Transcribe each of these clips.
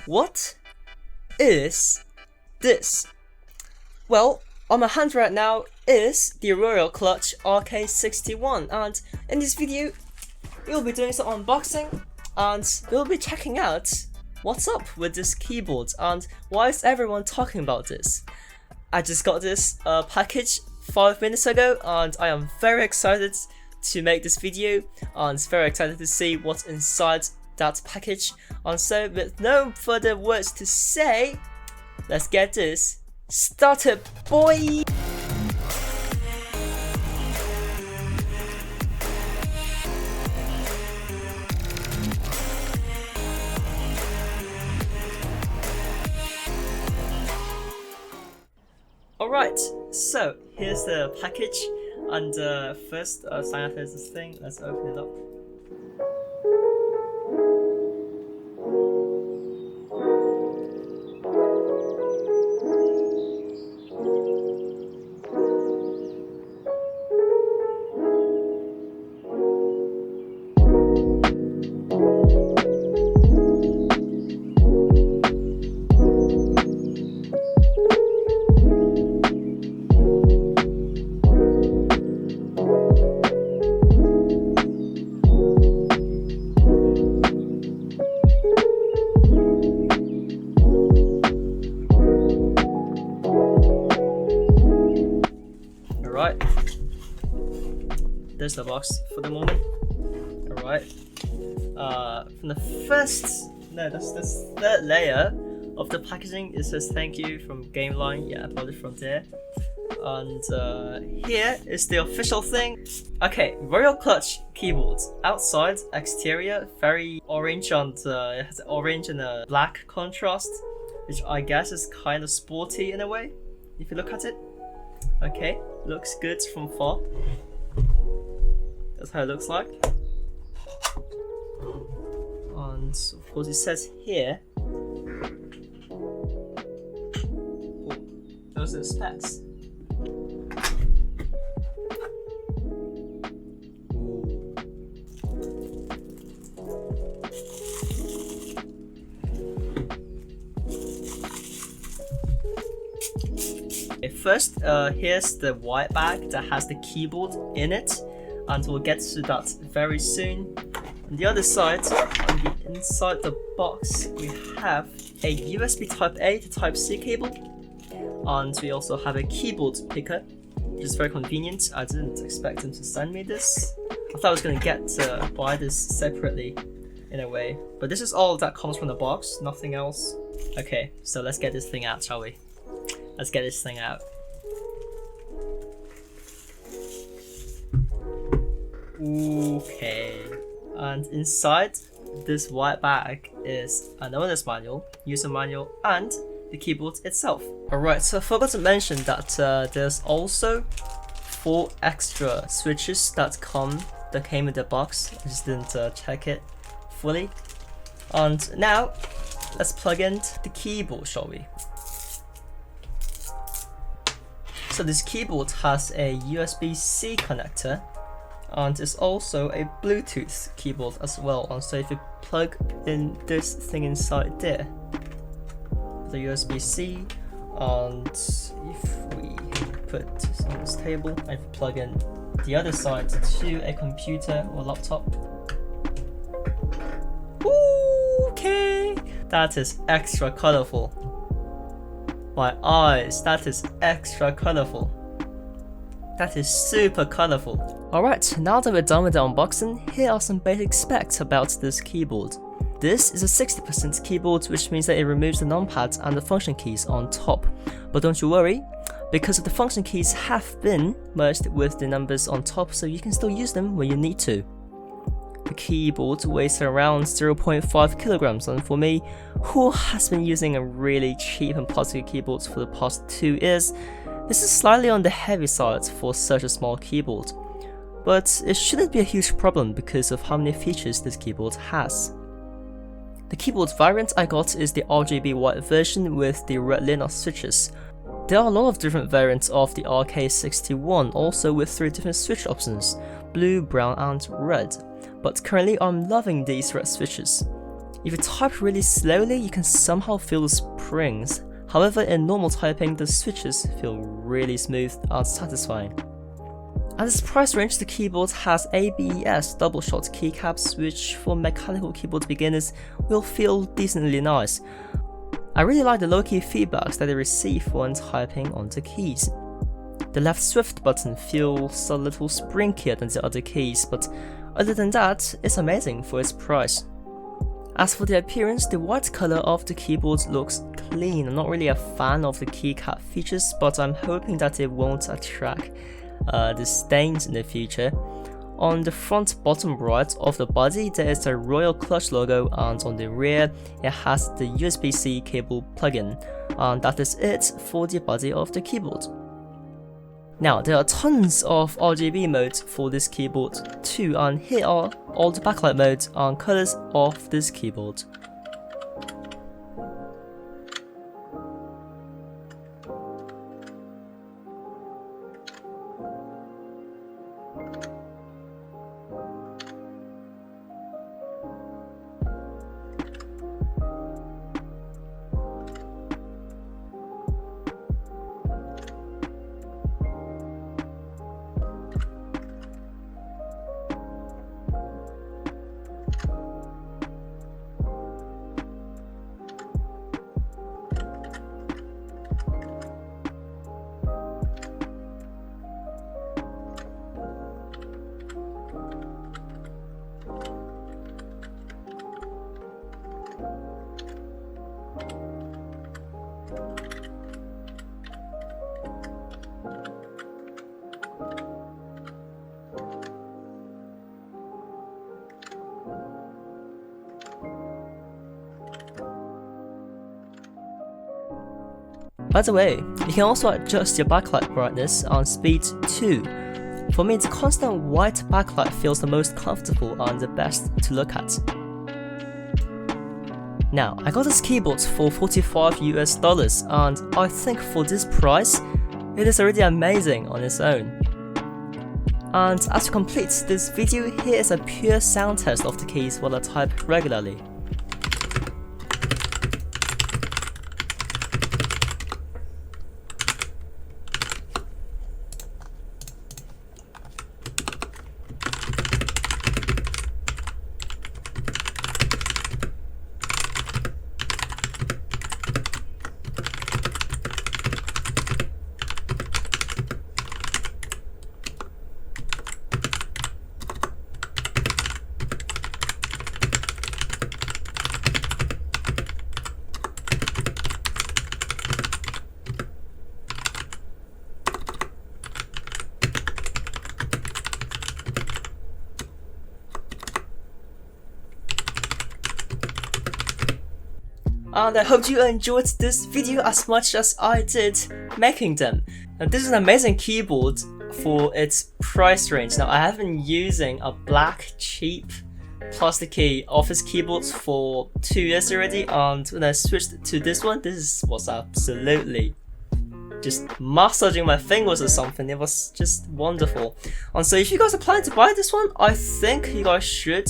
What is this? Well, on my hand right now is the Royal Kludge RK61, and in this video we'll be doing some unboxing and we'll be checking out what's up with this keyboard and why is everyone talking about this. I just got this package 5 minutes ago and I am very excited to make this video and very excited to see what's inside that package. And so with no further words to say, let's get this started, boy! Alright, so here's the package, and first sign up is this thing. Let's open it up. Alright, there's the box for the moment. Alright, from the third layer of the packaging, it says thank you from Gameline. Yeah, I bought it from there. And here is the official thing. Okay, Royal Kludge keyboard. Outside, exterior, very orange, and it has orange and a black contrast, which I guess is kind of sporty in a way, if you look at it. Okay, looks good from far. That's how it looks like. And of course it says here, those are the specs. First, here's the white bag that has the keyboard in it, and we'll get to that very soon. On the other side, on the inside the box, we have a USB Type A to Type C cable, and we also have a keyboard picker, which is very convenient. I didn't expect them to send me this. I thought I was going to buy this separately in a way, but this is all that comes from the box, nothing else. Okay, so let's get this thing out, shall we? Let's get this thing out. Okay, and inside this white bag is an owner's manual, user manual, and the keyboard itself. Alright, so I forgot to mention that there's also 4 extra switches that came in the box. I just didn't check it fully. And now let's plug in the keyboard, shall we? So this keyboard has a USB-C connector, and it's also a Bluetooth keyboard as well. And so if you plug in this thing inside there, the USB-C, and if we put this on this table and plug in the other side to a computer or laptop. Okay, that is extra colorful. My eyes, that is extra colorful. That is super colorful. Alright, now that we're done with the unboxing, here are some basic specs about this keyboard. This is a 60% keyboard, which means that it removes the numpad and the function keys on top. But don't you worry, because the function keys have been merged with the numbers on top, so you can still use them when you need to. The keyboard weighs around 0.5 kilograms, and for me, who has been using a really cheap and plastic keyboard for the past 2 years, this is slightly on the heavy side for such a small keyboard. But it shouldn't be a huge problem because of how many features this keyboard has. The keyboard variant I got is the RGB white version with the red Linux switches. There are a lot of different variants of the RK61, also with 3 different switch options, blue, brown and red, but currently I'm loving these red switches. If you type really slowly, you can somehow feel the springs. However, in normal typing, the switches feel really smooth and satisfying. At this price range, the keyboard has ABS double-shot keycaps, which for mechanical keyboard beginners will feel decently nice. I really like the low-key feedbacks that they receive when typing onto keys. The left shift button feels a little springier than the other keys, but other than that, it's amazing for its price. As for the appearance, the white color of the keyboard looks clean. I'm not really a fan of the keycap features, but I'm hoping that it won't attract the stains in the future. On the front bottom right of the body, there is the Royal Kludge logo, and on the rear, it has the USB-C cable plug-in, and that is it for the body of the keyboard. Now, there are tons of RGB modes for this keyboard too, and here are all the backlight modes and colors of this keyboard. By the way, you can also adjust your backlight brightness and speed too. For me, the constant white backlight feels the most comfortable and the best to look at. Now, I got this keyboard for $45 US, and I think for this price, it is already amazing on its own. And as to complete this video, here is a pure sound test of the keys while I type regularly. And I hope you enjoyed this video as much as I did making them. Now, this is an amazing keyboard for its price range. Now, I have been using a black cheap plasticky office keyboard for 2 years already, and when I switched to this one, this was absolutely just massaging my fingers or something. It was just wonderful. And so if you guys are planning to buy this one, I think you guys should.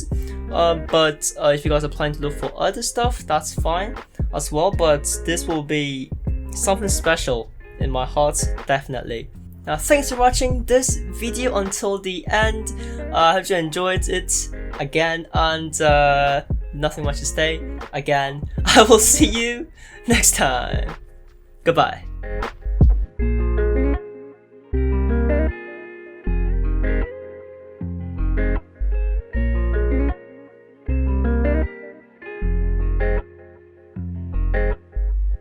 But if you guys are planning to look for other stuff, that's fine as well. But this will be something special in my heart, definitely. Now, thanks for watching this video until the end. I hope you enjoyed it again, and nothing much to say. Again, I will see you next time. Goodbye.